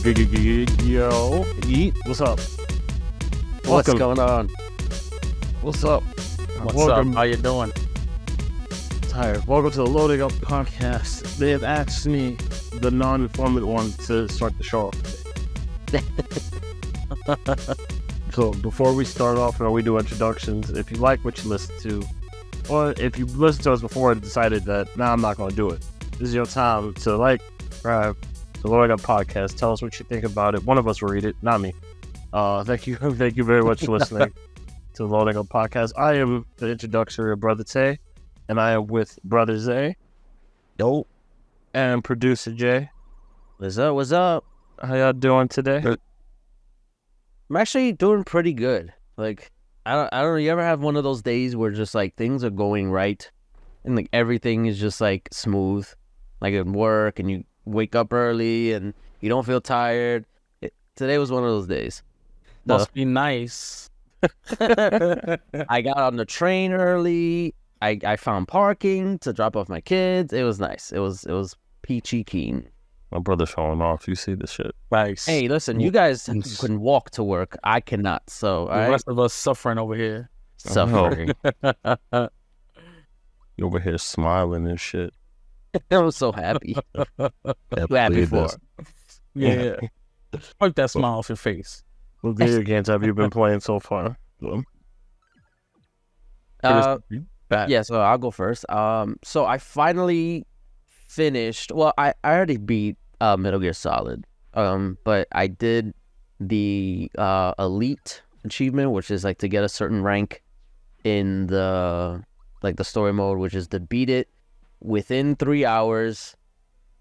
Yo, Eat, what's up? What's Welcome. going on? What's up? What's Welcome. up? How you doing? Tired. Welcome to the Loading Up podcast. They have asked me, the non-informant one, to start the show off today. So before we start off and we do introductions, if you like what you listen to, or if you listened to us before and decided that, I'm not going to do it, this is your time to subscribe to the Loading Up podcast. Tell us what you think about it. One of us will read it, not me. Thank you very much for listening to the Loading Up podcast. I am the introductory of Brother Tay, and I am with Brother Zay. Yo, And producer Jay. what's up? What's up? How y'all doing today? Good. I'm actually doing pretty good. Like, I don't know. You ever have one of those days where just like things are going right, and like everything is just like smooth, like at work, and you wake up early and you don't feel tired. Today was one of those days. Must be nice. I got on the train early. I found parking to drop off my kids. It was nice. It was peachy keen. My brother's showing off. You see this shit. Nice. Hey, listen, you guys can walk to work. I cannot. So, the all right. rest of us suffering over here. Suffering. You over here smiling and shit. I'm so happy. Happy Happy for. Yeah. Wipe that smile off your face. What video games have you been playing so far? Yeah, so I'll go first. So I finally finished. Well, I already beat Metal Gear Solid. But I did the Elite achievement, which is like to get a certain rank in the story mode, which is to beat it within 3 hours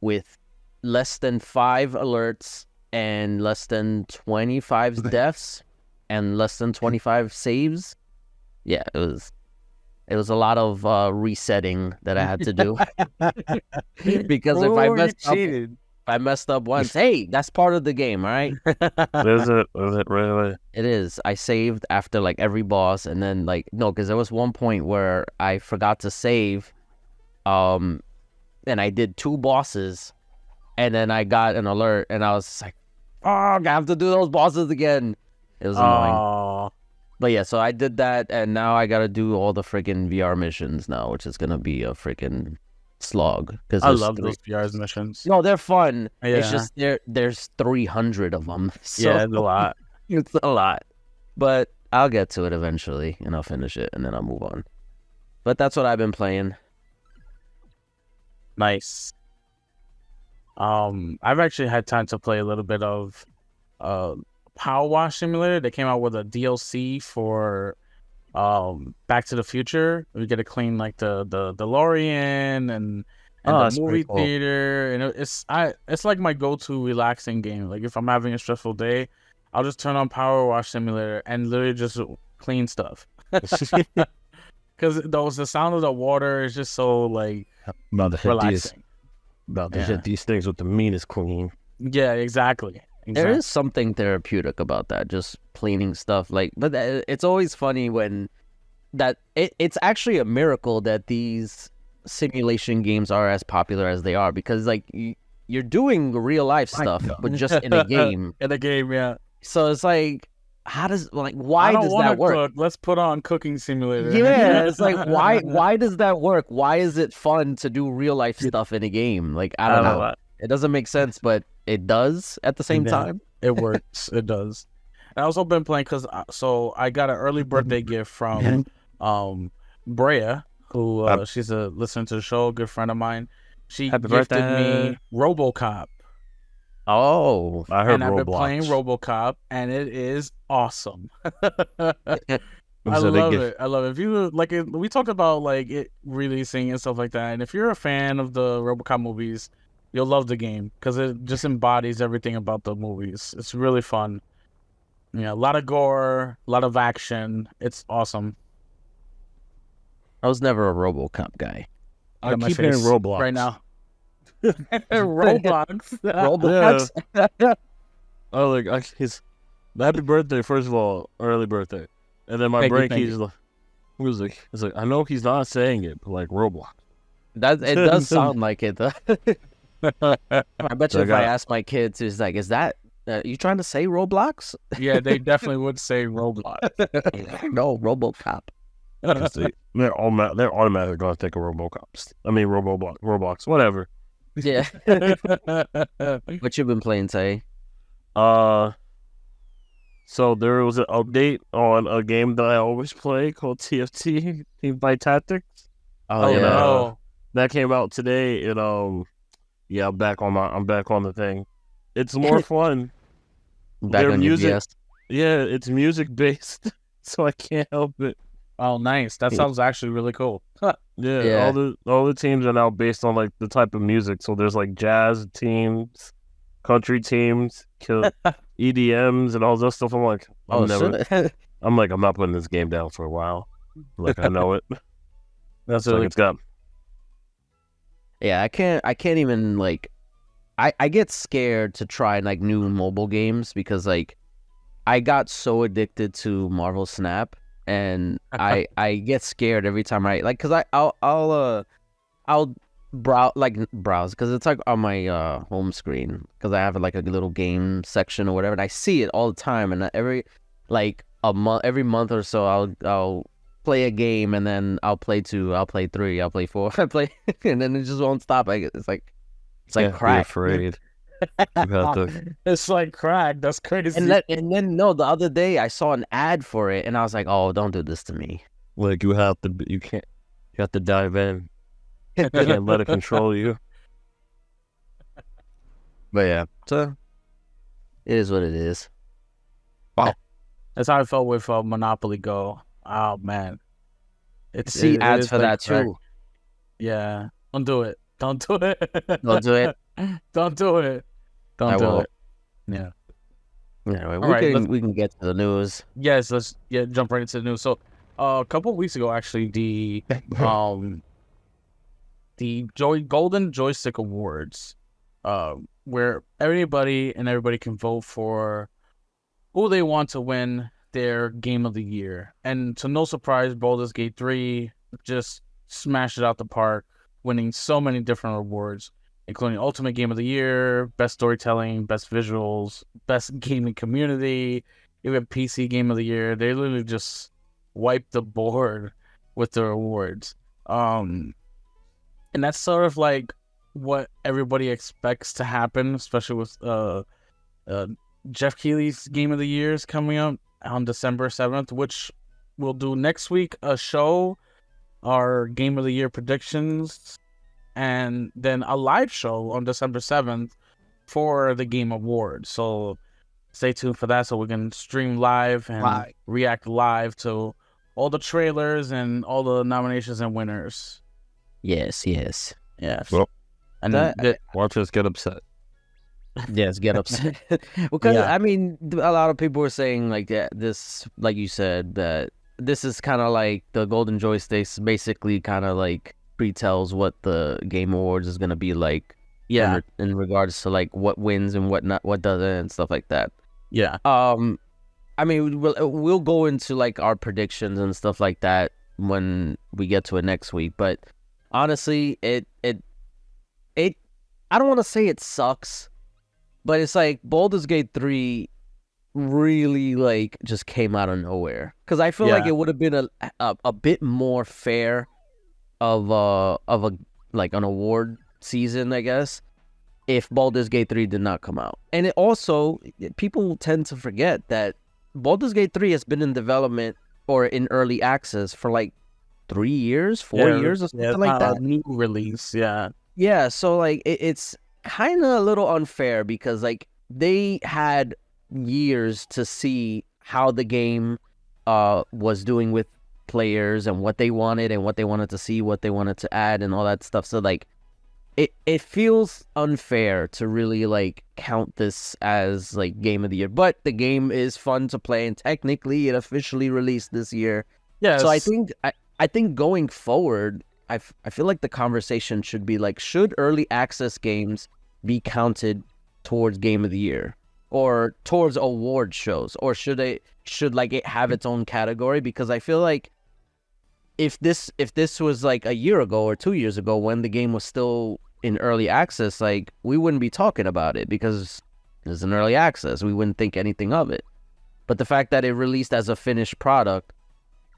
with less than 5 alerts and less than 25 deaths and less than 25 saves. Yeah, it was a lot of resetting that I had to do. Because if I messed up once, hey, that's part of the game, all right? Is it really? It is. I saved after like every boss, and then no, because there was one point where I forgot to save, and I did 2 bosses, and then I got an alert, and I was just like, oh, I have to do those bosses again. It was annoying. But yeah, so I did that, and now I gotta do all the freaking VR missions now, which is gonna be a freaking slog. I love those VR missions. No, they're fun. Yeah. It's just there's 300 of them. So Yeah, it's a lot. it's a lot. But I'll get to it eventually, and I'll finish it, and then I'll move on. But that's what I've been playing. Nice. I've actually had time to play a little bit of Power Wash Simulator. They came out with a DLC for Back to the Future. We get to clean like the DeLorean and that's the pretty movie cool. theater, and it's like my go-to relaxing game. Like if I'm having a stressful day, I'll just turn on Power Wash Simulator and literally just clean stuff. Because the sound of the water is just so like About to hit relaxing. these things with the meanest queen. Yeah, exactly. There is something therapeutic about that, just cleaning stuff. But it's always funny when it's actually a miracle that these simulation games are as popular as they are, because you're doing real life stuff, but just in a game. In a game, yeah. So it's like, why I does don't that wanna work? Cook. Let's put on Cooking Simulator. Yeah, it's like, why does that work? Why is it fun to do real life stuff in a game? Like, I don't know. It doesn't make sense, but it does at the same time. It works. It does. I also been playing because I got an early birthday gift from Brea, who she's a listener to the show, a good friend of mine. She Happy gifted birthday. me RoboCop. Oh, I heard And I've been Roblox. playing RoboCop, and it is awesome. I So they love give- it. I love it. If you we talked about it releasing and stuff like that, and if you're a fan of the RoboCop movies, you'll love the game because it just embodies everything about the movies. It's really fun. Yeah, a lot of gore, a lot of action. It's awesome. I was never a RoboCop guy. I Got my keep hearing face Roblox right now. Roblox. Roblox. Oh, his happy birthday, first of all, early birthday, and then my Thank you, brain thank keeps like, it's like I know he's not saying it, but like Roblox. It does sound like it. I bet you So I if got- I ask my kids, it's like, is that You trying to say Roblox? Yeah, they definitely would say Roblox. No, RoboCop. They're automatically going to think of RoboCops. I mean, Roblox, whatever. Yeah. What you been playing, Tay? So there was an update on a game that I always play called TFT, Team Fight Tactics. Oh yeah. No. That came out today, and yeah, I'm back on the thing. It's more fun. Back on your music, GS. yeah, it's music based, so I can't help it. Oh, nice. That sounds actually really cool. Yeah, all the teams are now based on like the type of music. So there's like jazz teams, country teams, EDMs, and all that stuff. I'm like, I'm not putting this game down for a while. Like I know it. That's like really it's got. Yeah, I can't even like. I get scared to try like new mobile games because like I got so addicted to Marvel Snap, and I get scared every time because I'll browse because it's like on my home screen because I have like a little game section or whatever, and I see it all the time, and every month or so I'll play a game, and then I'll play 2, I'll play 3, I'll play 4, I play, and then it just won't stop. It's like crack. Afraid. It's like crack. That's crazy. And then no, the other day I saw an ad for it, and I was like, "Oh, don't do this to me." Like you have to dive in. You can't let it control you. But yeah, so it is what it is. Wow, that's how I felt with Monopoly Go. Oh man, See ads for that crack. too. Yeah, don't do it. Don't do it. Don't do it. Don't do it. Don't do it. Yeah. Anyway, we can get to the news. Yes, let's jump right into the news. So, a couple of weeks ago, actually, the Golden Joystick Awards, where everybody can vote for who they want to win their game of the year. And to no surprise, Baldur's Gate 3 just smashed it out the park, winning so many different awards, including Ultimate Game of the Year, Best Storytelling, Best Visuals, Best Gaming Community, even PC Game of the Year. They literally just wiped the board with their awards. And that's sort of like what everybody expects to happen, especially with Jeff Keighley's Game of the Year is coming up on December 7th, which we'll do next week, a show, our Game of the Year predictions, and then a live show on December 7th for the Game Awards. So stay tuned for that so we can stream live and react live to all the trailers and all the nominations and winners. Yes. Well, and watch us get upset. Yes, get upset. Because I mean, a lot of people were saying like that. This, like you said, that this is kind of like the Golden Joysticks. Basically, kind of like pre-tells what the Game Awards is gonna be like. Yeah, in regards to like what wins and what not, what doesn't, and stuff like that. Yeah. I mean, we'll go into like our predictions and stuff like that when we get to it next week. But honestly, it I don't want to say it sucks, but it's like Baldur's Gate 3 really like just came out of nowhere. Because I feel like it would have been a bit more fair of a like an award season, I guess, if Baldur's Gate 3 did not come out. And it also, people tend to forget that Baldur's Gate 3 has been in development or in early access for like 3 years, 4 years or something like that. A new release, Yeah, so like it's kind of a little unfair because like they had years to see how the game was doing with players and what they wanted to see, what they wanted to add and all that stuff. So like it feels unfair to really like count this as like Game of the Year. But the game is fun to play, and technically it officially released this year. Yeah. So I think going forward, I feel like the conversation should be like, should early access games be counted towards Game of the Year or towards award shows, or should it have its own category? Because I feel like if this was like a year ago or 2 years ago when the game was still in early access, like we wouldn't be talking about it because it's an early access. We wouldn't think anything of it. But the fact that it released as a finished product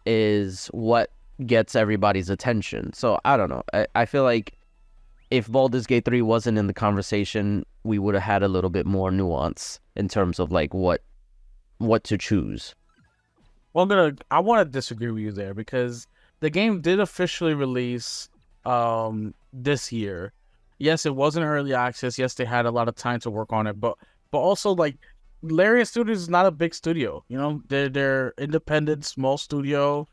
is what gets everybody's attention. So I don't know. I feel like if Baldur's Gate 3 wasn't in the conversation, we would have had a little bit more nuance in terms of like what to choose. Well, I want to disagree with you there because the game did officially release this year. Yes, it wasn't early access. Yes, they had a lot of time to work on it, but also like Larian Studios is not a big studio. You know, they're independent, small studio.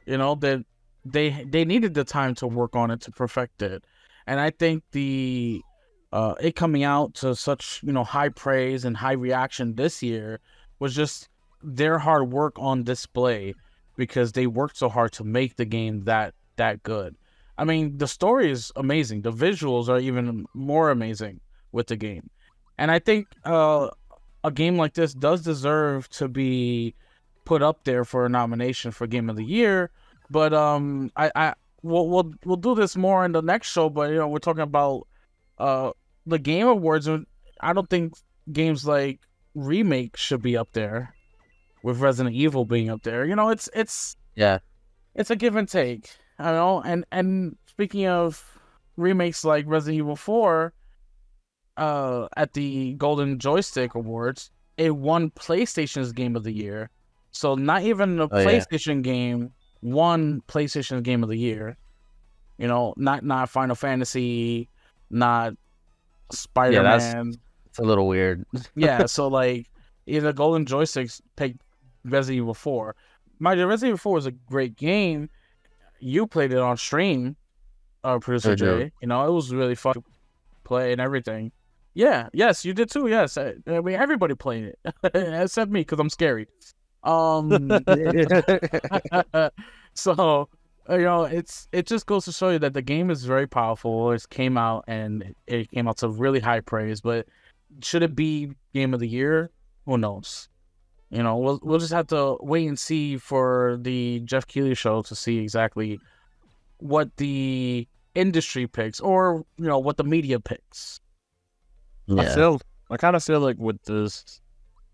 You know, that they needed the time to work on it to perfect it, and I think the it coming out to such high praise and high reaction this year was just their hard work on display because they worked so hard to make the game that good. I mean, the story is amazing. The visuals are even more amazing with the game. And I think a game like this does deserve to be put up there for a nomination for Game of the Year. But we'll do this more in the next show. But we're talking about the Game Awards. I don't think games like Remake should be up there, with Resident Evil being up there. It's a give and take. I know, and speaking of remakes like Resident Evil 4, at the Golden Joystick Awards, it won PlayStation's Game of the Year. So not even a PlayStation game won PlayStation's Game of the Year. Not Final Fantasy, not Spider-Man. It's a little weird. Yeah, so like either Golden Joysticks picked Resident Evil 4. Mind you, Resident Evil 4 was a great game. You played it on stream, Producer Jay. It was really fun to play and everything. Yeah, yes, you did too. Yes, I mean everybody played it except me because I'm scary. So it just goes to show you that the game is very powerful. It came out to really high praise, but should it be Game of the Year? Who knows? We'll just have to wait and see for the Jeff Keighley show to see exactly what the industry picks or what the media picks. Yeah. I kind of feel like with this,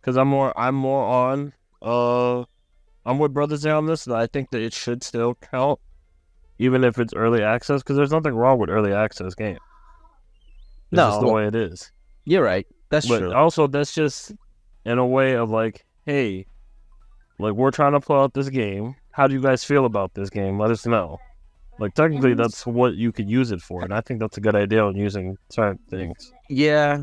because I'm more on I'm with Brothers there on this, and I think that it should still count, even if it's early access, because there's nothing wrong with early access games. It's just the way it is. You're right. That's but true. Also, that's just in a way of like, hey, like we're trying to pull out this game. How do you guys feel about this game? Let us know. Like technically, that's what you could use it for, and I think that's a good idea on using certain things. Yeah.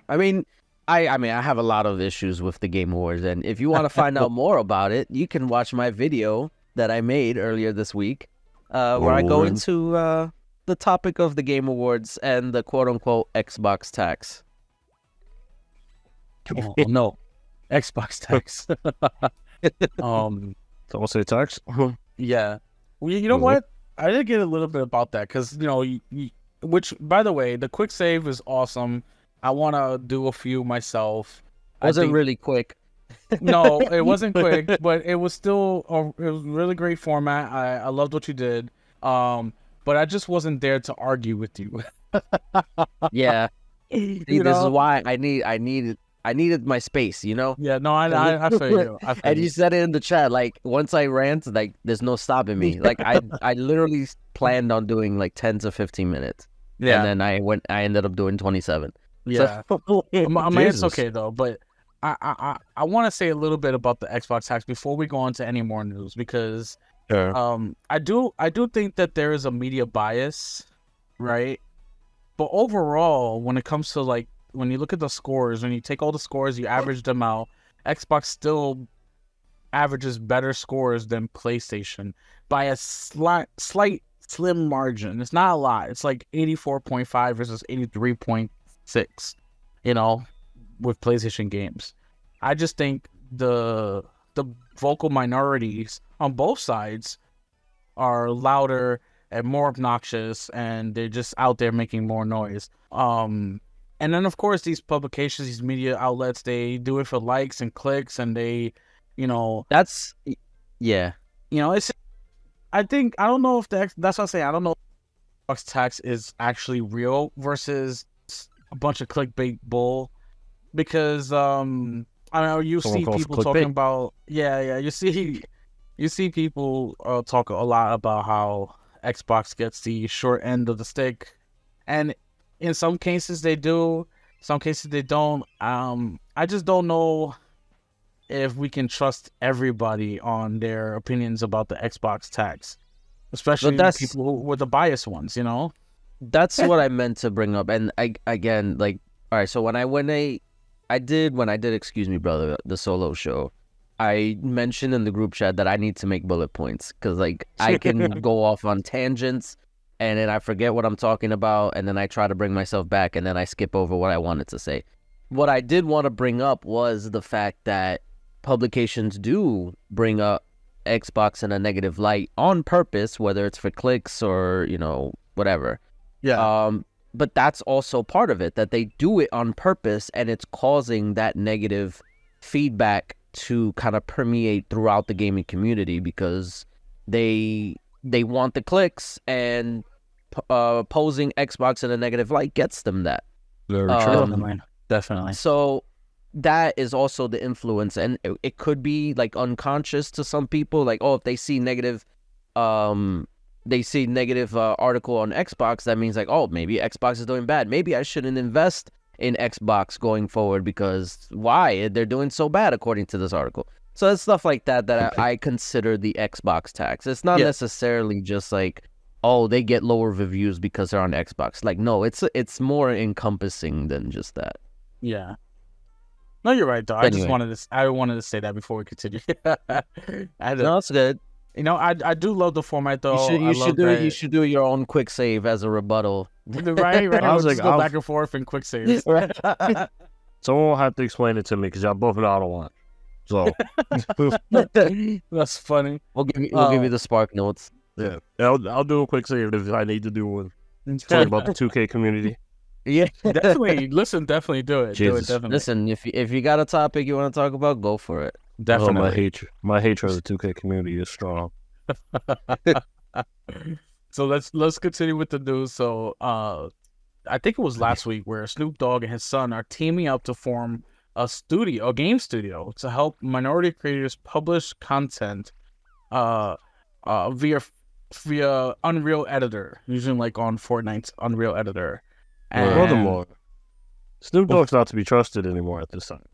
I mean, I have a lot of issues with the Game Awards, and if you want to find out more about it, you can watch my video that I made earlier this week, where I go into the topic of the Game Awards and the quote-unquote Xbox tax. Oh, no. Xbox tax. So say tax? Yeah. Well, you know what? I did get a little bit about that because which, by the way, the quick save is awesome. I want to do a few myself. It wasn't really quick. No, it wasn't quick, but it was still it was really great format. I loved what you did. But I just wasn't there to argue with you. Yeah. See, this is why I needed my space, Yeah, no, I feel you. And you said it in the chat, like once I rant, like there's no stopping me. Like I literally planned on doing like 10 to 15 minutes. Yeah. And then I ended up doing 27. Yeah. I mean, it's okay though, but I want to say a little bit about the Xbox tax before we go on to any more news because I do think that there is a media bias, right? But overall, when it comes to like when you look at the scores, when you take all the scores, you average them out, Xbox still averages better scores than PlayStation by a slight slim margin. It's not a lot. It's like 84.5 versus 83.6, with PlayStation games. I just think the vocal minorities on both sides are louder and more obnoxious, and they're just out there making more noise. And then, of course, these publications, these media outlets, they do it for likes and clicks, and they, That's, yeah. It's, I don't know if that's what I'm saying. I don't know if Xbox tax is actually real versus a bunch of clickbait bull. because I know you Someone see calls people clickbait. talking about you see people talk a lot about how Xbox gets the short end of the stick, and in some cases they do, some cases they don't. I just don't know if we can trust everybody on their opinions about the Xbox tax, especially people who were the biased ones, you know? That's what I meant to bring up. And again, like, all right, so when I did, Excuse Me Brother, the solo show, I mentioned in the group chat that I need to make bullet points because, like, I can go off on tangents and then I forget what I'm talking about and then I try to bring myself back and then I skip over what I wanted to say. What I did want to bring up was the fact that publications do bring up Xbox in a negative light on purpose, whether it's for clicks or, you know, whatever. Yeah. But that's also part of it, that they do it on purpose and it's causing that negative feedback to kind of permeate throughout the gaming community because they want the clicks and posing Xbox in a negative light gets them that. Very true. Definitely. So that is also the influence, and it could be like unconscious to some people, like, oh, if they see negative article on Xbox, that means like, oh, maybe Xbox is doing bad, maybe I shouldn't invest in Xbox going forward because why? They're doing so bad according to this article. So it's stuff like that I consider the Xbox tax. It's not necessarily just like, oh, they get lower reviews because they're on Xbox. Like, no, it's more encompassing than just that. Yeah. No, you're right, though. Anyway. I wanted to say that before we continue. No, it's good. You know, I do love the format, though. You should do your own quick save as a rebuttal. Right. I was We'll like, just go back and forth and quick saves. Someone will have to explain it to me because y'all both know I don't want. So that's funny. We'll give you the spark notes. Yeah, I'll do a quick save if I need to do one. Talk about the 2K community. Yeah, definitely. Listen, definitely do it. Jesus. Do it, definitely. Listen, if you got a topic you want to talk about, go for it. Definitely. Oh, my hatred of the 2K community is strong. So let's continue with the news. So I think it was last week where Snoop Dogg and his son are teaming up to form a game studio to help minority creators publish content via Unreal Editor, using like on Fortnite's Unreal Editor. And furthermore, Snoop Dogg's not to be trusted anymore at this time.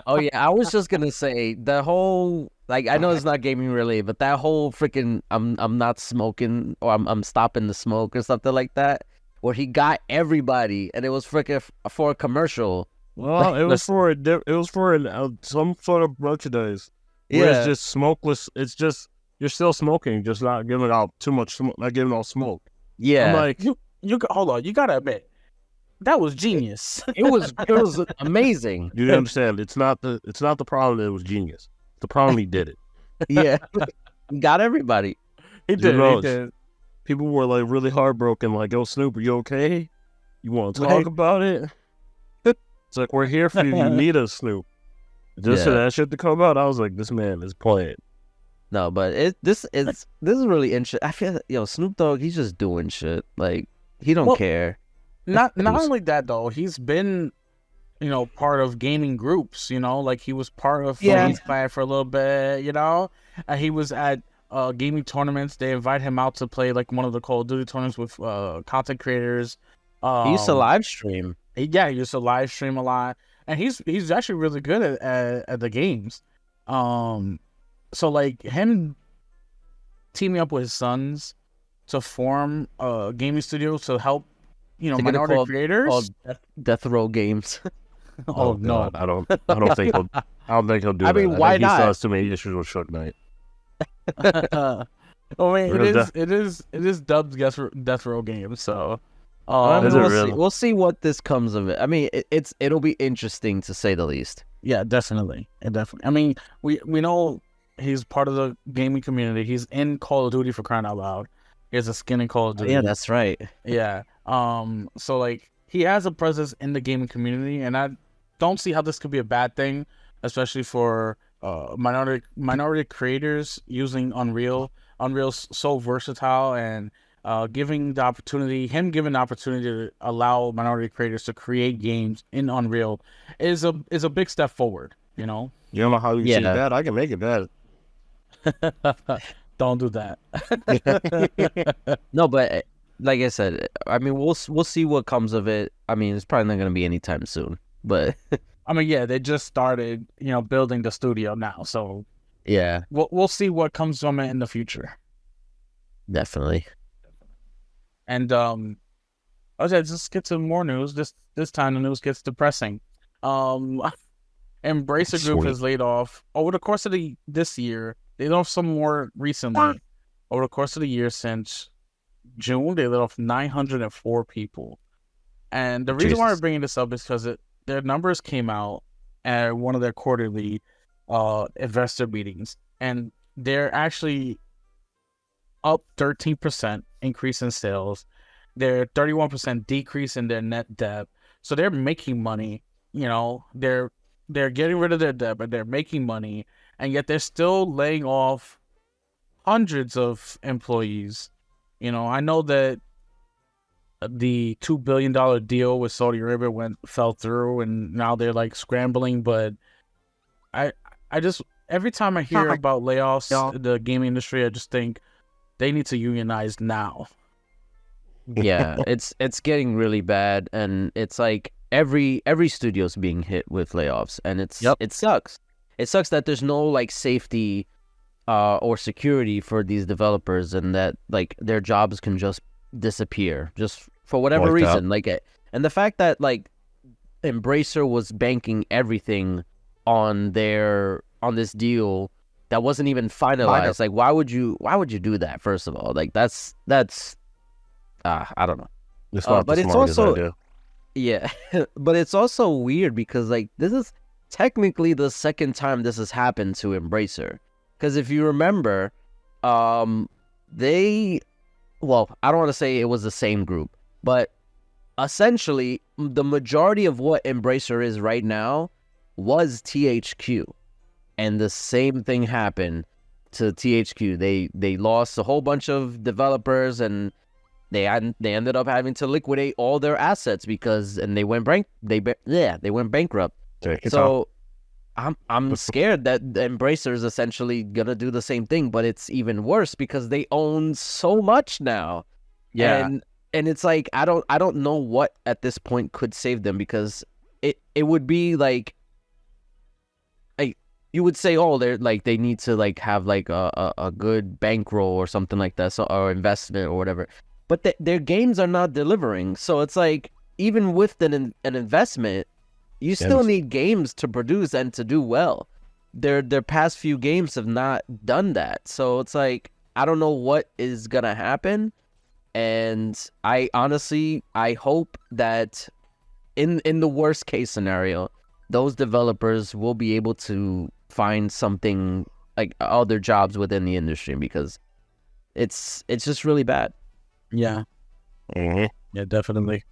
Oh yeah, I was just gonna say the whole, like, I know it's not gaming related, but that whole freaking I'm not smoking, or I'm stopping the smoke or something like that, where he got everybody and it was freaking for a commercial. Well, it was for some sort of merchandise. Where it's just smokeless. It's just you're still smoking, just not giving out too much, not giving out smoke. Yeah, I'm like, you hold on, you gotta admit that was genius. it was amazing. You understand? It's not the problem that it was genius. The problem he did it. Yeah, he got everybody. He did. People were like really heartbroken. Like, "Yo, Snoop, are you okay? You want to talk about it?" It's like, we're here for you. You need us, Snoop. Just for that shit to come out, I was like, this man is playing. No, but this is really interesting. I feel that, Snoop Dogg, he's just doing shit. Like, he don't care. Not only that though, he's been, part of gaming groups. Like he was part of Funny's Clan for a little bit. He was at gaming tournaments. They invite him out to play like one of the Call of Duty tournaments with content creators. He used to live stream. He used to live stream a lot, and he's actually really good at the games. So like him teaming up with his sons to form a gaming studio to help, minority creators. Called Death Row Games. Oh no, I don't think he'll do that. I mean, why not? He still has too many issues with Shook Knight. it is dubbed Death Row Games, so. We'll see what this comes of it. I mean, it'll be interesting to say the least. Yeah, definitely. I mean, we know he's part of the gaming community. He's in Call of Duty, for crying out loud. He has a skin in Call of Duty. Yeah, that's right. Yeah. So like he has a presence in the gaming community, and I don't see how this could be a bad thing, especially for minority creators using Unreal. Unreal's so versatile, and giving the opportunity to allow minority creators to create games in Unreal is a big step forward. You know. You don't know how you see that? I can make it bad. Don't do that. No, but like I said, I mean, we'll see what comes of it. I mean, it's probably not going to be anytime soon, but I mean, yeah, they just started, building the studio now, so yeah, we'll see what comes from it in the future. Definitely. And okay, just get to more news. This time the news gets depressing. Embracer Group has laid off over the course of this year. They laid off some more recently. Over the course of the year since June, they laid off 904 people. And the reason why we're bringing this up is because their numbers came out at one of their quarterly investor meetings, and they're actually up 13% increase in sales. They're 31% decrease in their net debt. So they're making money. They're getting rid of their debt, but they're making money, and yet they're still laying off hundreds of employees. I know that the $2 billion deal with Saudi Arabia fell through, and now they're like scrambling. But I just, every time I hear about layoffs in the gaming industry, I just think they need to unionize now. Yeah, it's getting really bad, and it's like every studio's being hit with layoffs, and it sucks. It sucks that there's no like safety or security for these developers, and that like their jobs can just disappear just for whatever reason. Like, and the fact that like Embracer was banking everything on this deal that wasn't even finalized. Like, why would you do that? First of all, like that's I don't know. It's not but the it's smartest also idea. Yeah, but it's also weird because like this is technically the second time this has happened to Embracer. Because if you remember, I don't want to say it was the same group, but essentially the majority of what Embracer is right now was THQ, and the same thing happened to THQ. They lost a whole bunch of developers, and they ended up having to liquidate all their assets they went bankrupt. So I'm scared that Embracer is essentially gonna do the same thing, but it's even worse because they own so much now. Yeah, and it's like I don't know what at this point could save them, because it would be like you would say, oh, they need to like have like a good bankroll or something like that, or investment or whatever. But their games are not delivering. So it's like, even with an investment, you still need games to produce and to do well. Their past few games have not done that. So it's like, I don't know what is going to happen. And I honestly hope that in the worst case scenario, those developers will be able to find something like other jobs within the industry, because it's just really bad. Yeah. Mm-hmm. Yeah, definitely.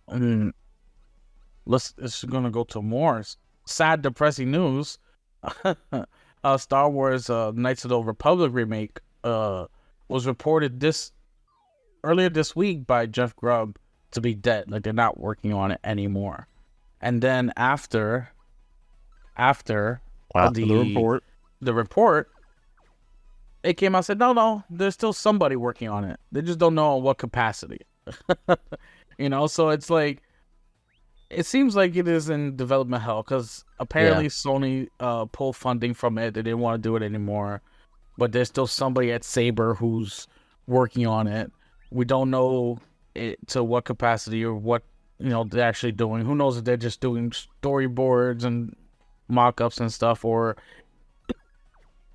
It's gonna go to more sad, depressing news. Star Wars Knights of the Old Republic remake was reported earlier this week by Jeff Grubb to be dead. Like, they're not working on it anymore. And then after the report, it came out and said, no, there's still somebody working on it. They just don't know what capacity. So it's like, it seems like it is in development hell, because apparently Sony pulled funding from it. They didn't want to do it anymore. But there's still somebody at Saber who's working on it. We don't know to what capacity or what they're actually doing. Who knows if they're just doing storyboards and mock-ups and stuff, or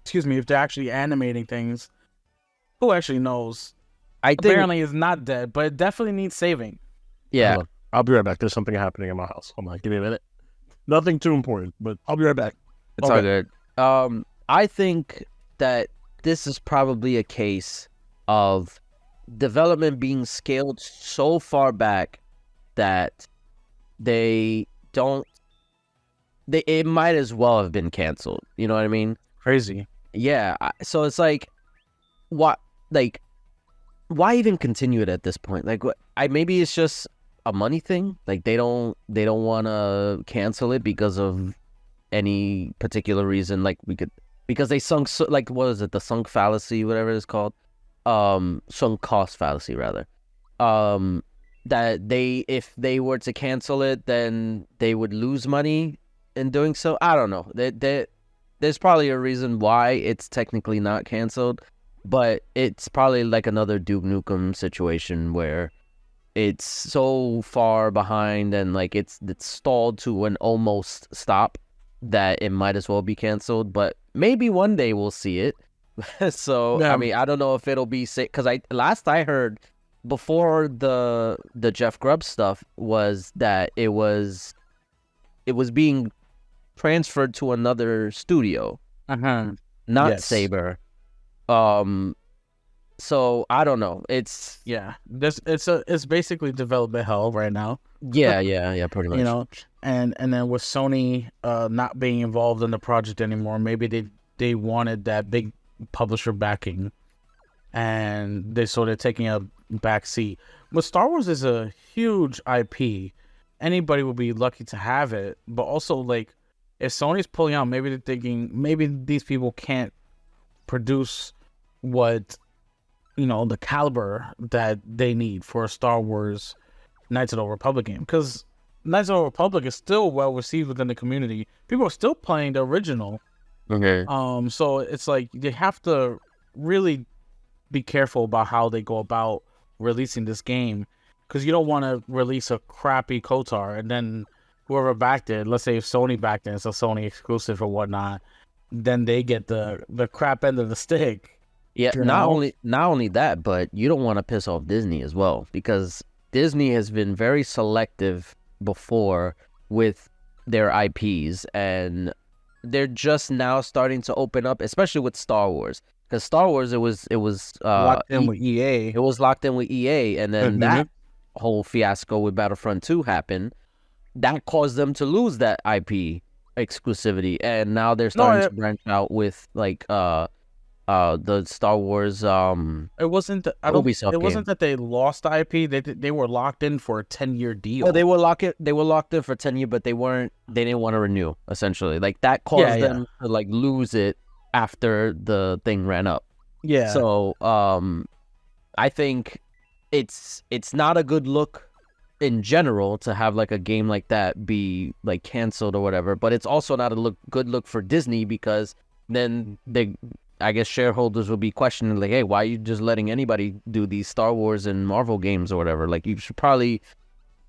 if they're actually animating things. Who actually knows? Apparently it's not dead, but it definitely needs saving. Yeah. I'll be right back. There's something happening in my house. Hold on, give me a minute. Nothing too important, but I'll be right back. It's all good. I think that this is probably a case of development being scaled so far back that it might as well have been canceled. You know what I mean? Crazy. Yeah. So it's like, what? Like, why even continue it at this point? Like, maybe it's just a money thing. Like they don't want to cancel it because of any particular reason. Like because they sunk like what is it, the sunk fallacy, whatever it's called, sunk cost fallacy rather. That if they were to cancel it, then they would lose money in doing so. I don't know. There's probably a reason why it's technically not canceled, but it's probably like another Duke Nukem situation where it's so far behind and like it's stalled to an almost stop that it might as well be canceled. But maybe one day we'll see it. So yeah. I mean, I don't know if it'll be safe because last I heard before the Jeff Grubb stuff was that it was being transferred to another studio, not Saber. So I don't know. It's it's basically development hell right now. Yeah, pretty much. You know, and then with Sony not being involved in the project anymore, maybe they wanted that big publisher backing, and they're taking a back seat. But Star Wars is a huge IP. Anybody would be lucky to have it, but also like if Sony's pulling out, maybe they're thinking maybe these people can't produce what, you know, the caliber that they need for a Star Wars Knights of the Old Republic game. Because Knights of the Old Republic is still well received within the community. People are still playing the original. Okay. So it's like they have to really be careful about how they go about releasing this game. Because you don't want to release a crappy KOTOR and then whoever backed it, let's say if Sony backed it, it's a Sony exclusive or whatnot, then they get the crap end of the stick. Yeah, not only that, but you don't want to piss off Disney as well, because Disney has been very selective before with their IPs, and they're just now starting to open up, especially with Star Wars. Because Star Wars, it was locked in with EA. It was locked in with EA, and then that whole fiasco with Battlefront 2 happened. That caused them to lose that IP exclusivity, and now they're starting to branch out with like the Star Wars it wasn't Ubisoft it wasn't that they lost the IP, they were locked in for a 10-year deal. Oh, they were locked in for 10 years, but they didn't want to renew, essentially. Like that caused them to like lose it after the thing ran up. Yeah. So I think it's not a good look in general to have like a game like that be like canceled or whatever, but it's also not a good look for Disney, because then I guess shareholders will be questioning like, hey, why are you just letting anybody do these Star Wars and Marvel games or whatever? Like, you should probably,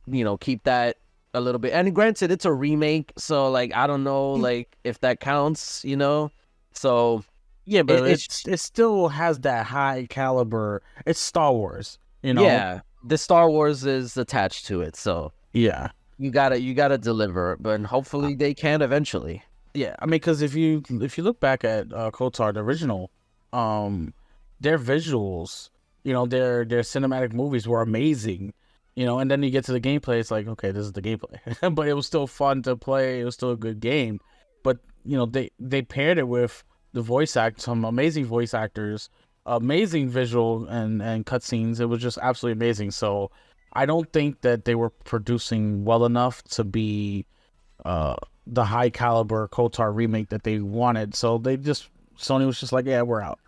you know, keep that a little bit. And granted, it's a remake, so like I don't know like if that counts, you know. So yeah, but it still has that high caliber. It's Star Wars, you know. Yeah, the Star Wars is attached to it, so yeah, you gotta deliver, but hopefully they can eventually. Yeah, I mean, because if you look back at KOTOR, the original, their visuals, you know, their cinematic movies were amazing, you know, and then you get to the gameplay, it's like, okay, this is the gameplay, but it was still fun to play. It was still a good game, but you know, they paired it with some amazing voice actors, amazing visual and cutscenes. It was just absolutely amazing. So I don't think that they were producing well enough to be the high caliber KOTOR remake that they wanted. So Sony was just like, yeah, we're out.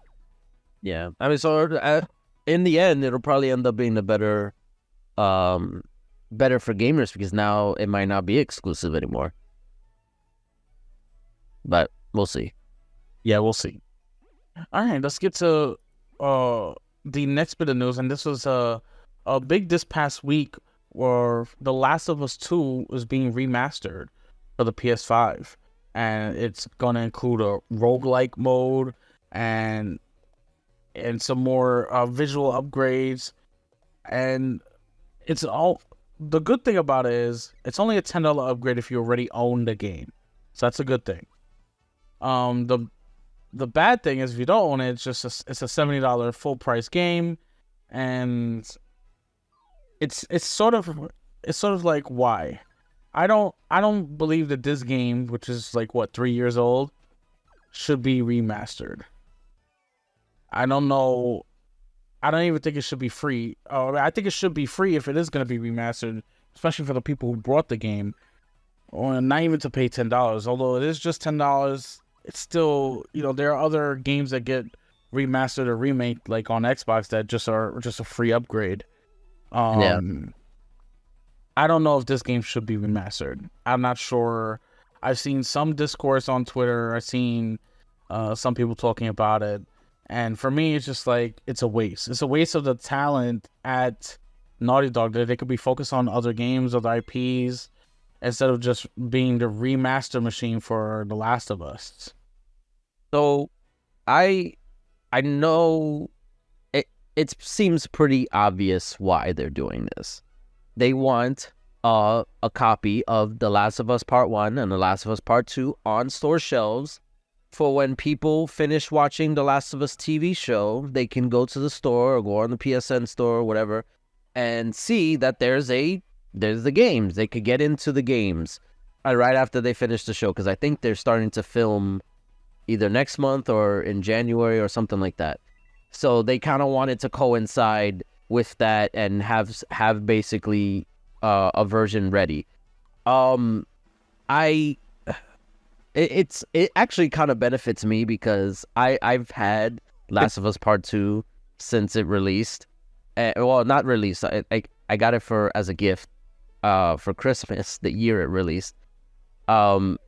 Yeah, I mean, so in the end, it'll probably end up being the better for gamers, because now it might not be exclusive anymore. But we'll see. Yeah, we'll see. All right, let's get to the next bit of news, and this was a big this past week where The Last of Us 2 is being remastered for the PS5, and it's gonna include a roguelike mode and some more visual upgrades, and it's all. The good thing about it is it's only a $10 upgrade if you already own the game, so that's a good thing. The bad thing is if you don't own it, it's just it's a $70 full price game, and it's sort of like, why? I don't believe that this game, which is like 3 years old, should be remastered. I don't know I don't even think it should be free. I think it should be free if it is going to be remastered, especially for the people who brought the game, or not even to pay $10. Although it is just $10, it's still, there are other games that get remastered or remade, like on Xbox, that just are just a free upgrade. Yeah. I don't know if this game should be remastered. I'm not sure. I've seen some discourse on Twitter. I've seen some people talking about it. And for me, it's just like, it's a waste. It's a waste of the talent at Naughty Dog that they could be focused on other games, other IPs, instead of just being the remaster machine for The Last of Us. So I know it seems pretty obvious why they're doing this. They want a copy of The Last of Us Part 1 and The Last of Us Part 2 on store shelves, for when people finish watching The Last of Us TV show, they can go to the store or go on the PSN store or whatever and see that there's the games. They could get into the games right after they finish the show, because I think they're starting to film either next month or in January or something like that. So they kind of wanted to coincide with that and have basically a version ready. It actually kind of benefits me because I've had Last of Us Part 2 since it released. Well, not released. I got it as a gift for Christmas the year it released. And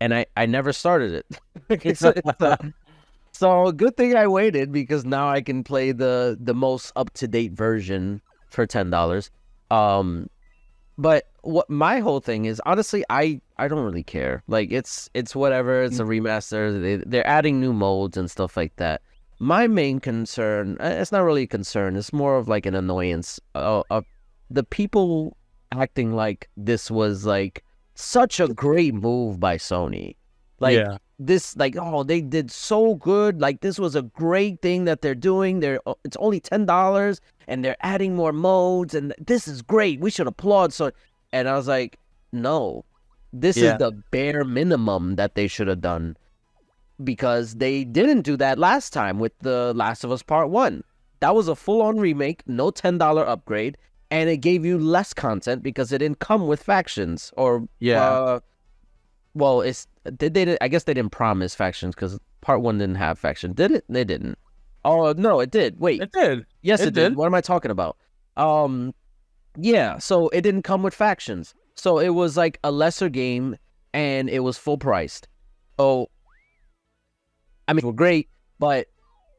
I never started it. So good thing I waited, because now I can play the most up-to-date version for $10. But what my whole thing is, honestly, I don't really care. Like, it's whatever. It's a remaster. They're adding new modes and stuff like that. My main concern, it's not really a concern. It's more of like an annoyance. The people acting like this was like such a great move by Sony. Like, yeah. This, like, oh, they did so good. Like, this was a great thing that they're doing. It's only $10 and they're adding more modes, and this is great. We should applaud. So, and I was like, no, this is the bare minimum that they should have done, because they didn't do that last time with The Last of Us Part 1. That was a full-on remake, no $10 upgrade, and it gave you less content because it didn't come with factions or well, I guess they didn't promise factions, because Part 1 didn't have factions. Did it? They didn't. Oh, no, it did. Wait. It did. Yes, it did. What am I talking about? Yeah, so it didn't come with factions. So it was like a lesser game, and it was full priced. Oh, I mean, it was great, but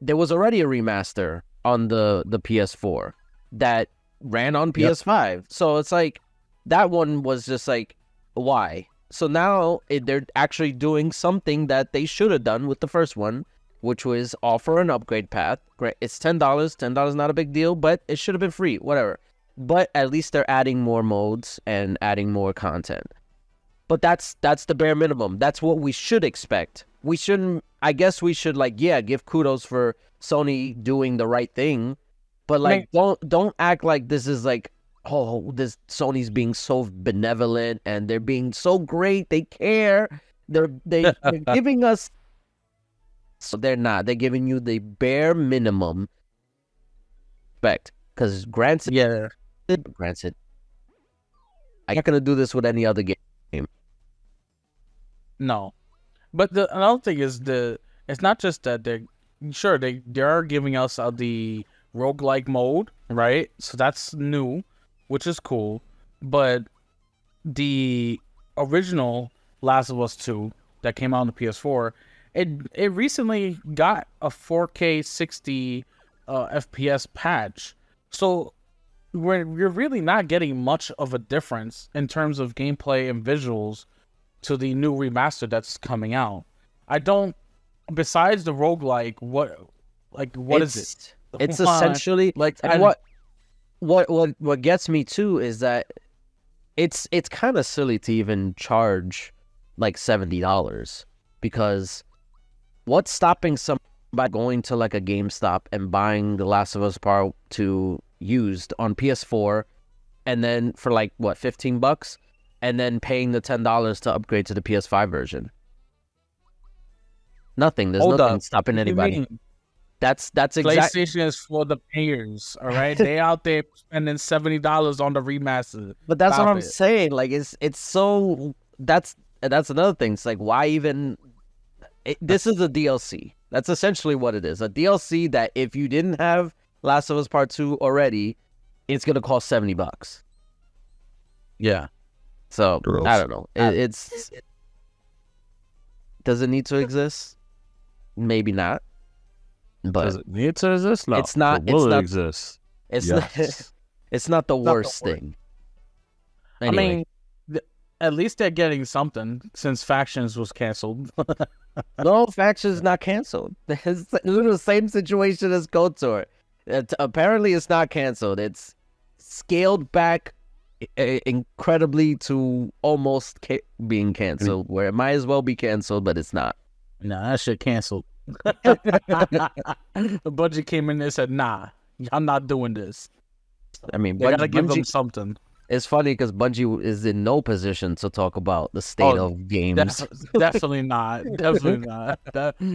there was already a remaster on the PS4 that ran on PS5. So it's like, that one was just like, why? So now they're actually doing something that they should have done with the first one, which was offer an upgrade path. Great, it's $10. $10 not a big deal, but it should have been free, whatever. But at least they're adding more modes and adding more content. But that's the bare minimum. That's what we should expect. We shouldn't. I guess we should, like, give kudos for Sony doing the right thing, but like, don't act like this is like, oh, this Sony's being so benevolent and they're being so great. They care. They're giving us. So they're not. They're giving you the bare minimum respect. Because granted, I'm not gonna do this with any other game. No, but another thing is it's not just that they are giving us the roguelike mode, right? So that's new, which is cool. But the original Last of Us 2 that came out on the PS4, it recently got a 4K 60 FPS patch. So you're really not getting much of a difference in terms of gameplay and visuals to the new remaster that's coming out. Besides the roguelike, what is it? It's essentially like, and what gets me too is that it's kind of silly to even charge like $70, because what's stopping somebody going to like a GameStop and buying The Last of Us Part 2 used on PS4, and then for like what, $15, and then paying the $10 to upgrade to the PS5 version? Nothing. There's nothing stopping anybody. That's exactly. PlayStation is for the payers. All right, they out there spending $70 on the remaster. But that's what Stop I'm it. saying. Like it's so that's another thing. It's like why even this is a DLC. That's essentially what it is. A DLC that if you didn't have Last of Us Part 2 already, it's gonna cost $70. Yeah. So Gross. I don't know. Does it need to exist? Maybe not. But Does it need to exist? No. It's not- But will it's it not- exist? it's Yes. not, it's not the worst thing. Anyway. I mean, at least they're getting something since Factions was canceled. No, Faction's not canceled. It's the same situation as KOTOR. Apparently, it's not canceled. It's scaled back incredibly to almost being canceled, where it might as well be canceled, but it's not. Nah, that shit canceled. The budget came in there and said, nah, I'm not doing this. I mean, They gotta give them Bungie, something. it's funny because Bungie is in no position to talk about the state of games. Definitely not. Definitely not.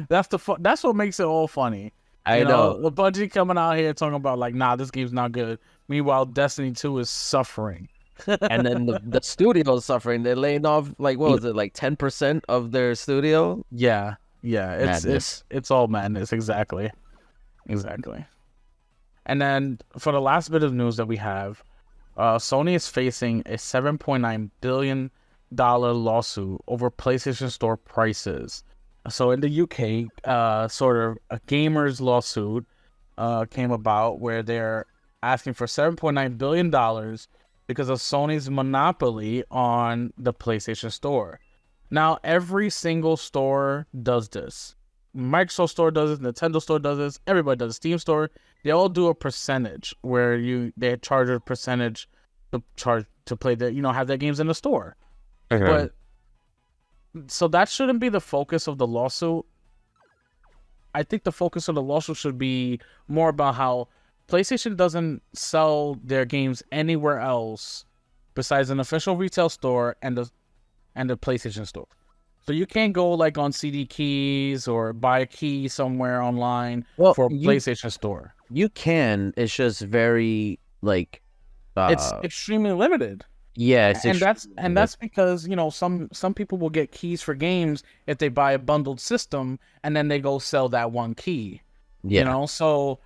That's what makes it all funny. I know. The Bungie coming out here talking about like, nah, this game's not good. Meanwhile, Destiny 2 is suffering. And then the studio is suffering. They're laying off like what was it, like 10% of their studio? Yeah. Madness. It's all madness. Exactly. And then for the last bit of news that we have, Sony is facing a $7.9 billion lawsuit over PlayStation Store prices. So in the UK, sort of a gamers lawsuit came about where they're asking for $7.9 billion because of Sony's monopoly on the PlayStation Store. Now, every single store does this. Microsoft Store does it, Nintendo Store does this, everybody does it, Steam Store. They all do a percentage where they charge a percentage to play have their games in the store. But so that shouldn't be the focus of the lawsuit. I think the focus of the lawsuit should be more about how PlayStation doesn't sell their games anywhere else besides an official retail store and the PlayStation Store. So you can't go like on CD Keys or buy a key somewhere online for a PlayStation Store. You can. It's just very like it's extremely limited. Yeah, that's because some people will get keys for games if they buy a bundled system and then they go sell that one key. Yeah. So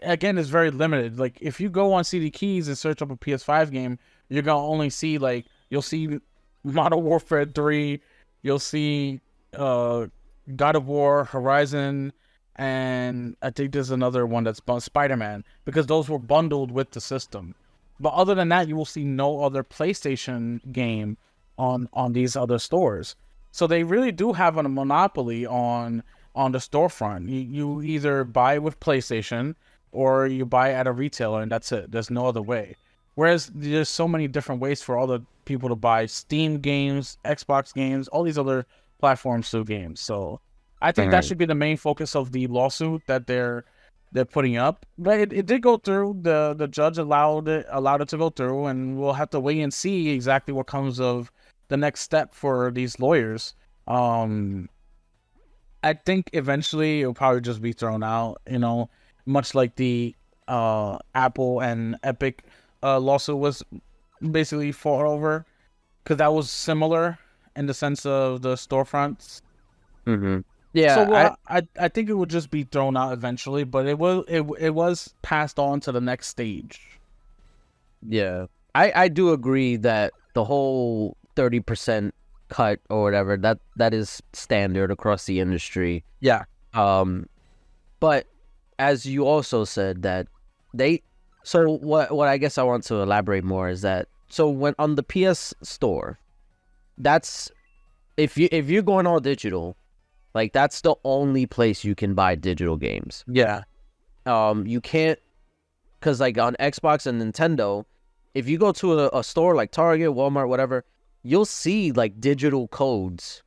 again, it's very limited. Like if you go on CD Keys and search up a PS5 game, you're gonna only see you'll see Modern Warfare 3, you'll see God of War, Horizon, and I think there's another one that's Spider-Man, because those were bundled with the system. But other than that, you will see no other PlayStation game on these other stores. So they really do have a monopoly on the storefront. You either buy with PlayStation or you buy at a retailer, and that's it. There's no other way. Whereas there's so many different ways for other people to buy Steam games, Xbox games, all these other platforms through games. So I think that should be the main focus of the lawsuit that they're putting up. But it did go through. The judge allowed it to go through, and we'll have to wait and see exactly what comes of the next step for these lawyers. I think eventually it'll probably just be thrown out, much like the Apple and Epic lawsuit was basically fought over, because that was similar in the sense of the storefronts. Yeah. So I think it would just be thrown out eventually, but it was passed on to the next stage. Yeah. I do agree that the whole 30% cut or whatever, that is standard across the industry. Yeah. But as you also said that so what I guess I want to elaborate more is that, so when on the PS Store, that's if you're going all digital, like that's the only place you can buy digital games. Yeah. You can't, because like on Xbox and Nintendo, if you go to a store like Target, Walmart, whatever, you'll see like digital codes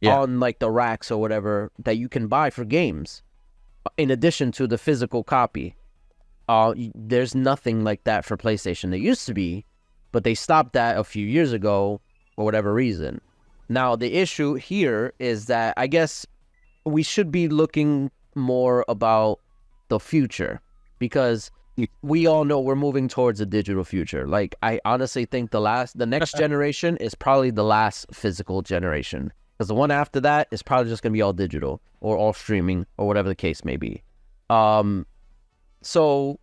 on like the racks or whatever that you can buy for games, in addition to the physical copy. There's nothing like that for PlayStation. There used to be, but they stopped that a few years ago for whatever reason. Now, the issue here is that I guess we should be looking more about the future, because we all know we're moving towards a digital future. Like, I honestly think the next generation is probably the last physical generation, because the one after that is probably just gonna be all digital or all streaming or whatever the case may be. So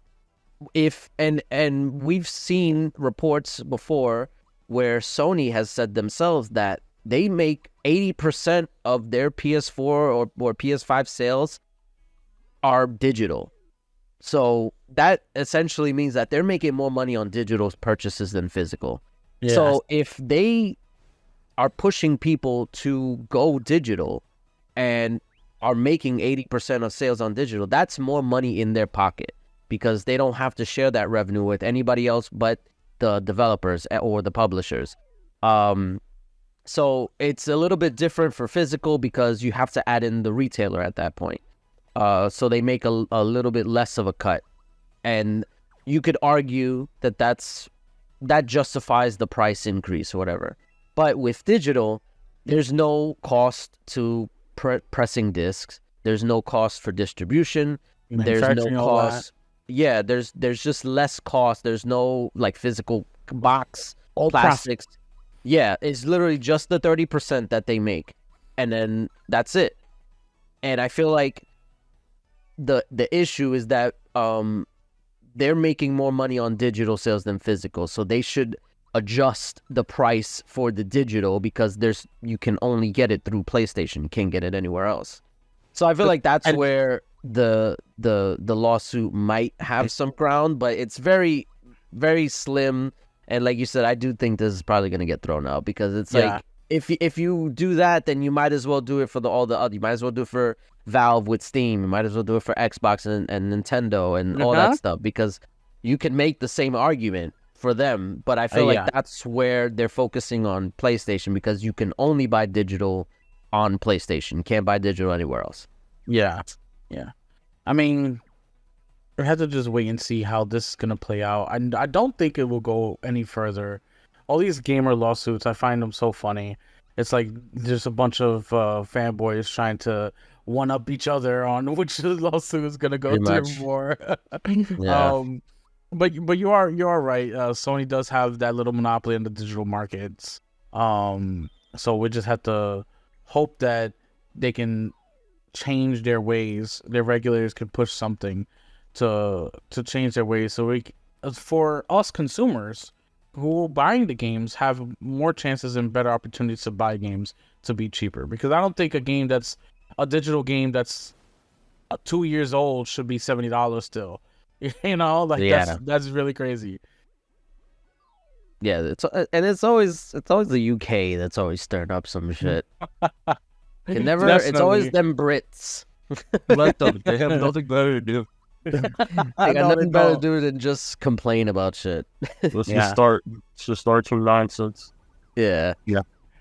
if and we've seen reports before where Sony has said themselves that they make 80% of their PS4 or PS5 sales are digital. So that essentially means that they're making more money on digital purchases than physical. Yeah. So if they are pushing people to go digital and are making 80% of sales on digital, that's more money in their pocket, because they don't have to share that revenue with anybody else but the developers or the publishers. So it's a little bit different for physical, because you have to add in the retailer at that point. So they make a little bit less of a cut. And you could argue that that justifies the price increase or whatever. But with digital, there's no cost to pressing discs. There's no cost for distribution. There's no cost. Yeah, there's just less cost. There's no like physical box, all plastics. Yeah, it's literally just the 30% that they make, and then that's it. And I feel like the issue is that they're making more money on digital sales than physical, so they should adjust the price for the digital, because you can only get it through PlayStation. You can't get it anywhere else. So I feel like that's where the lawsuit might have some ground, but it's very, very slim. And like you said, I do think this is probably going to get thrown out, because it's like, if you do that, then you might as well do it for all the other. You might as well do it for Valve with Steam. You might as well do it for Xbox and Nintendo and all that stuff, because you can make the same argument for them. But I feel like that's where they're focusing on PlayStation, because you can only buy digital on PlayStation. You can't buy digital anywhere else. Yeah. I mean, we have to just wait and see how this is going to play out. And I don't think it will go any further. All these gamer lawsuits, I find them so funny. It's like there's a bunch of fanboys trying to one-up each other on which lawsuit is going to go through more. Yeah. But you are right. Sony does have that little monopoly in the digital markets. So we just have to hope that they can change their ways. Their regulators can push something to change their ways, so for us consumers who are buying the games have more chances and better opportunities to buy games to be cheaper. Because I don't think a digital game that's 2 years old should be $70 still. You know, like that's really crazy. Yeah, it's always the UK that's always stirring up some shit. It's always them Brits. Let them. They have nothing better to do. They got nothing better to do than just complain about shit. Let's just start some nonsense. Yeah.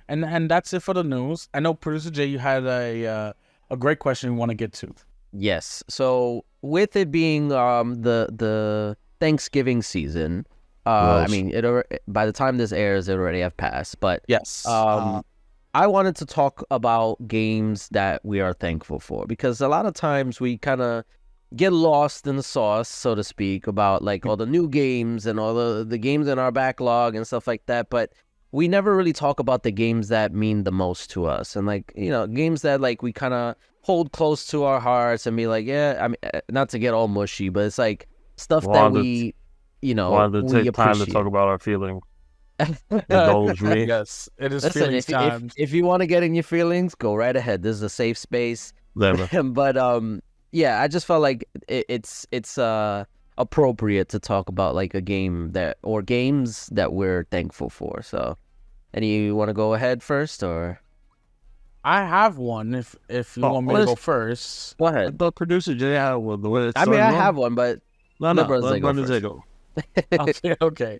And that's it for the news. I know Producer Jay, you had a great question you want to get to. Yes. So with it being the Thanksgiving season, I mean, by the time this airs, it already have passed. But yes, I wanted to talk about games that we are thankful for, because a lot of times we kind of get lost in the sauce, so to speak, about like all the new games and all the games in our backlog and stuff like that. But we never really talk about the games that mean the most to us, and like, you know, games that like we kind of hold close to our hearts and be like, yeah, I mean, not to get all mushy, but it's like stuff that we, you know, wanted to take time to talk about our feelings. Indulge me. Yes, it is feelings time. If you want to get in your feelings, go right ahead. This is a safe space. But yeah, I just felt like it's appropriate to talk about like a game or games that we're thankful for. So, you want to go ahead first, or? I have one. If you want me to go first, go ahead. The Producer Jay had one. I mean, I have one, but let go. Okay.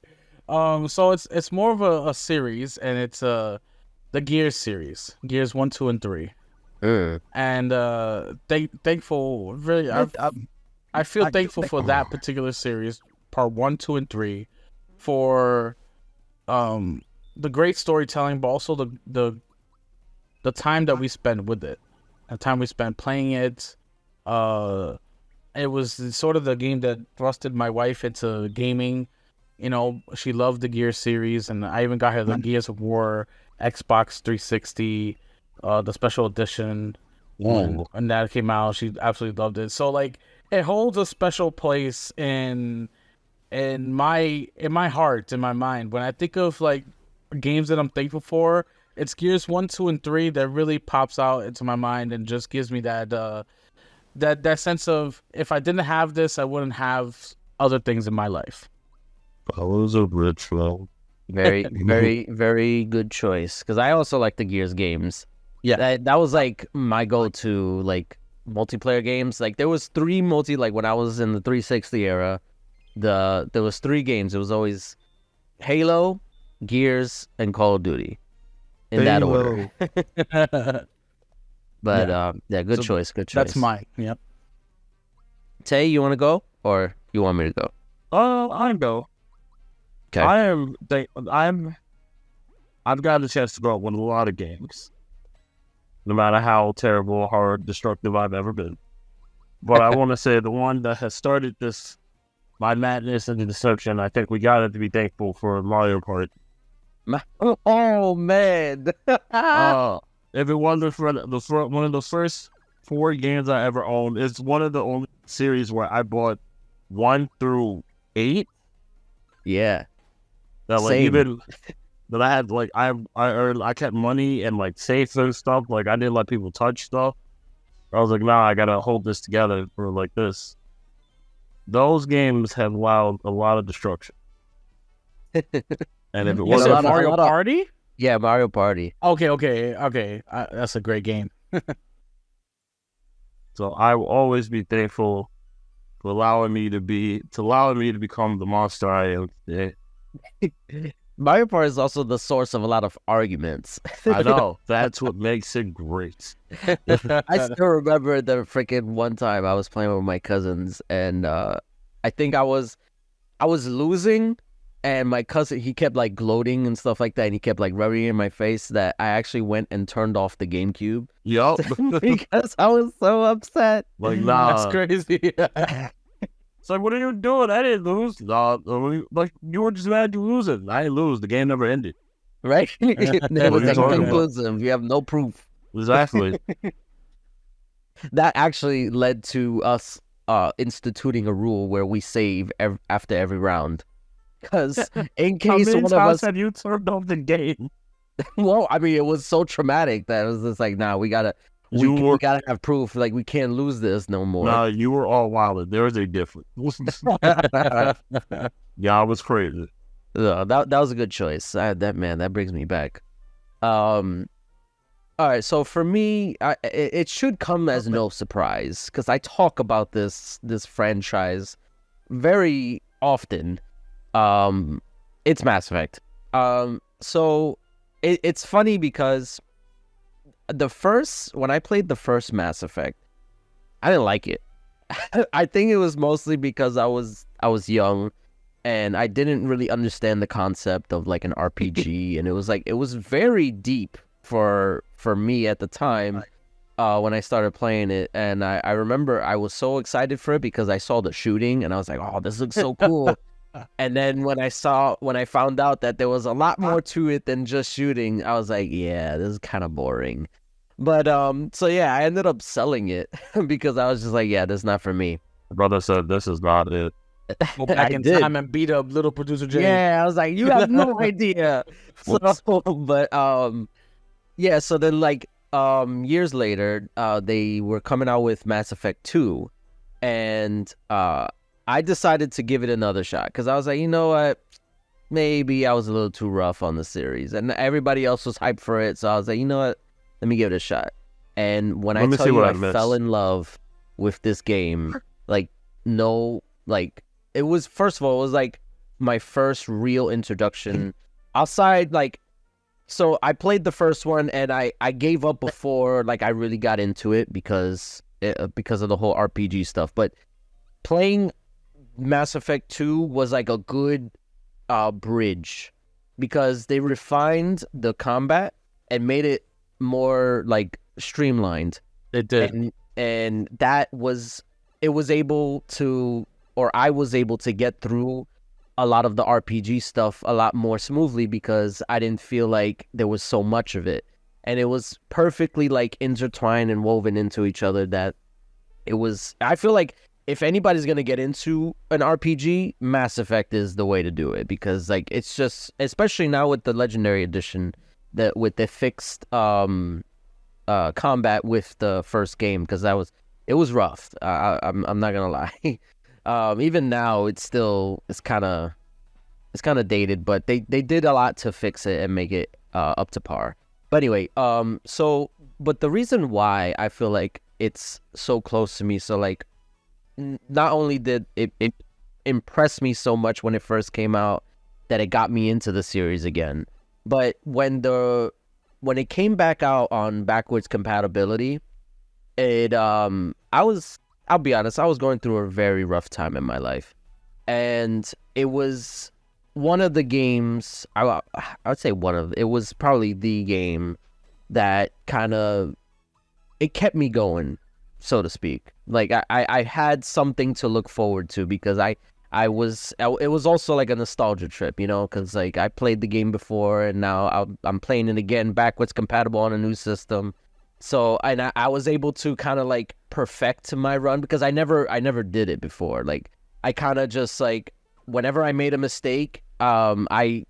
So it's more of a series, and it's the Gears series, Gears 1, 2, and 3. And thankful. Really, I feel thankful for that particular series, part 1, 2, and 3, for the great storytelling, but also the time that we spent with it, the time we spent playing it, It was sort of the game that thrusted my wife into gaming. You know, she loved the Gears series, and I even got her the Gears of War Xbox 360, the special edition. Ooh. And that came out. She absolutely loved it. So like, it holds a special place in my heart, in my mind. When I think of like games that I'm thankful for, it's Gears 1, 2, and 3 that really pops out into my mind and just gives me that that sense of, if I didn't have this, I wouldn't have other things in my life. Follows a rich flow. Very, very, very good choice. Because I also like the Gears games. Yeah, That was like my go-to like multiplayer games. Like there was three like when I was in the 360 era, there was three games. It was always Halo, Gears, and Call of Duty in that order. But yeah, good choice. Good choice. That's mine. Yep. Tay, you want to go or you want me to go? I go. Okay. I've gotten a chance to grow up with a lot of games, no matter how terrible, hard, destructive I've ever been. But I want to say the one that has started my madness and the deception, I think we got to be thankful for Mario Kart. Oh man! If it wasn't for one of the first 4 games I ever owned, it's one of the only series where I bought 1 through 8. Yeah. That like Same. even that I had like I kept money and like safes and stuff. Like I didn't let people touch stuff. I was like, nah, I gotta hold this together for like this. Those games have allowed a lot of destruction. And if it You wasn't said Mario Party? Yeah, Mario Party. Okay. That's a great game. So I will always be thankful for allowing me to become the monster I am today. Mario Party is also the source of a lot of arguments. I know. That's what makes it great. I still remember the freaking one time I was playing with my cousins, and I think I was losing, and my cousin, he kept like gloating and stuff like that, and he kept like rubbing it in my face that I actually went and turned off the GameCube. Yup. Because I was so upset. Like, nah. That's crazy. It's like, what are you doing? I didn't lose. Nah, like, you were just mad you losing. I didn't lose. The game never ended. Right? It was you talking about? inconclusive. You have no proof. Exactly. That actually led to us instituting a rule where we save after every round. Because in case one of us... have you turned off the game? Well, I mean, it was so traumatic that it was just like, nah, we gotta have proof. Like, we can't lose this no more. Nah, you were all wild. There is a difference. Yeah, I was crazy. That was a good choice. That brings me back. All right, so for me, it should come as no surprise because I talk about this franchise very often. It's Mass Effect. So it's funny because when I played the first Mass Effect, I didn't like it. I think it was mostly because I was young and I didn't really understand the concept of like an RPG, and it was very deep for me at the time when I started playing it. And I remember I was so excited for it because I saw the shooting and I was like, oh, this looks so cool. And then when I found out that there was a lot more to it than just shooting, I was like, yeah, this is kind of boring. But so yeah, I ended up selling it because I was just like, yeah, this is not for me. My brother said, this is not it. Go back in time and beat up little producer Jay. Yeah, I was like, you have no idea. Yeah, so then like years later, they were coming out with Mass Effect 2, and I decided to give it another shot because I was like, you know what? Maybe I was a little too rough on the series, and everybody else was hyped for it. So I was like, you know what? Let me give it a shot. And when I tell you I fell in love with this game, it was, first of all, it was like my first real introduction outside, like, so I played the first one and I gave up before like I really got into it because of the whole RPG stuff. But playing Mass Effect 2 was like a good bridge because they refined the combat and made it more like streamlined. It did. And and I was able to get through a lot of the RPG stuff a lot more smoothly because I didn't feel like there was so much of it. And it was perfectly like intertwined and woven into each other that I feel like if anybody's going to get into an RPG, Mass Effect is the way to do it because like it's just, especially now with the Legendary Edition, that with the fixed combat with the first game, because it was rough. I'm not going to lie. Even now, it's kind of dated, but they did a lot to fix it and make it up to par. But anyway, but the reason why I feel like it's so close to me, so like, not only did it impress me so much when it first came out that it got me into the series again, but when it came back out on backwards compatibility, I'll be honest, I was going through a very rough time in my life. And it was one of the games, I would say it was probably the game that it kept me going, so to speak. Like, I had something to look forward to because it was also like a nostalgia trip, you know, because like I played the game before and now I'm playing it again backwards compatible on a new system. So, and I was able to kind of like perfect my run because I never did it before. Like, I kind of just like, whenever I made a mistake, I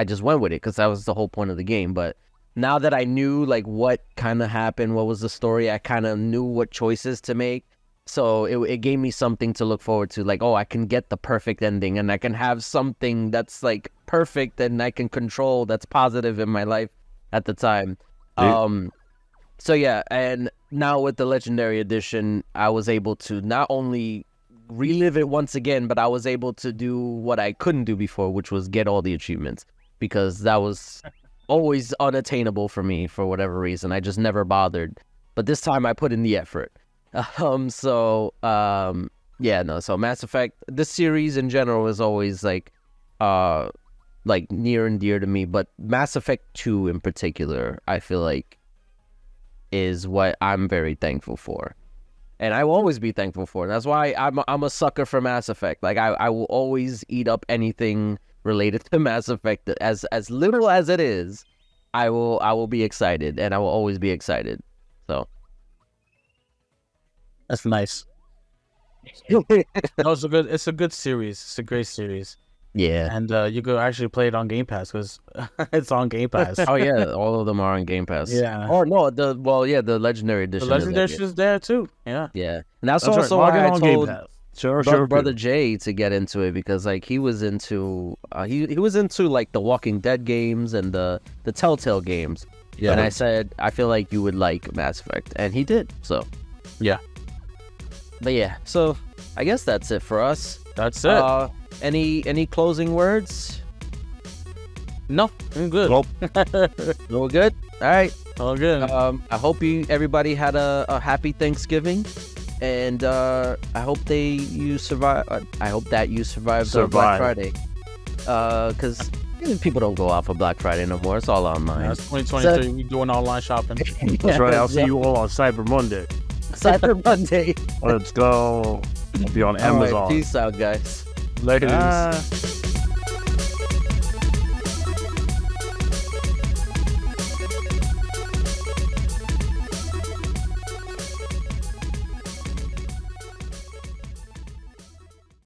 just went with it because that was the whole point of the game. But now that I knew like what kind of happened, what was the story, I kind of knew what choices to make. So it gave me something to look forward to. Like, oh, I can get the perfect ending and I can have something that's like perfect and I can control that's positive in my life at the time. So yeah, and now with the Legendary Edition, I was able to not only relive it once again, but I was able to do what I couldn't do before, which was get all the achievements, because that was always unattainable for me for whatever reason. I just never bothered. But this time I put in the effort. So Mass Effect, this series in general is always like near and dear to me, but Mass Effect 2 in particular, I feel like is what I'm very thankful for, and I will always be thankful for. That's why I'm a sucker for Mass Effect. Like I will always eat up anything related to Mass Effect, as little as it is. I will be excited, and I will always be excited. So that's nice. No, it's a good series. It's a great series. Yeah, and you could actually play it on Game Pass because it's on Game Pass. Oh yeah, all of them are on Game Pass. Yeah. Or no, the Legendary Edition. The Legendary Edition is there too. Yeah. Yeah, and that's also why I told Sure, Brother Jay to get into it, because like he was into he was into like the Walking Dead games and the Telltale games. Yeah. And I said I feel like you would like Mass Effect, and he did. So yeah. But yeah, so I guess that's it for us. That's it. Any closing words? No, I'm good. Nope. We're good. All right. All good. I hope everybody had a happy Thanksgiving, and I hope you survive. I hope that you survived Black Friday. Because people don't go out for Black Friday no more. It's all online. Yeah, it's 2023. We're doing online shopping. That's right. I'll see you all on Cyber Monday. Cyber Monday. Let's go. I'll be on Amazon. All right, peace out, guys. Later.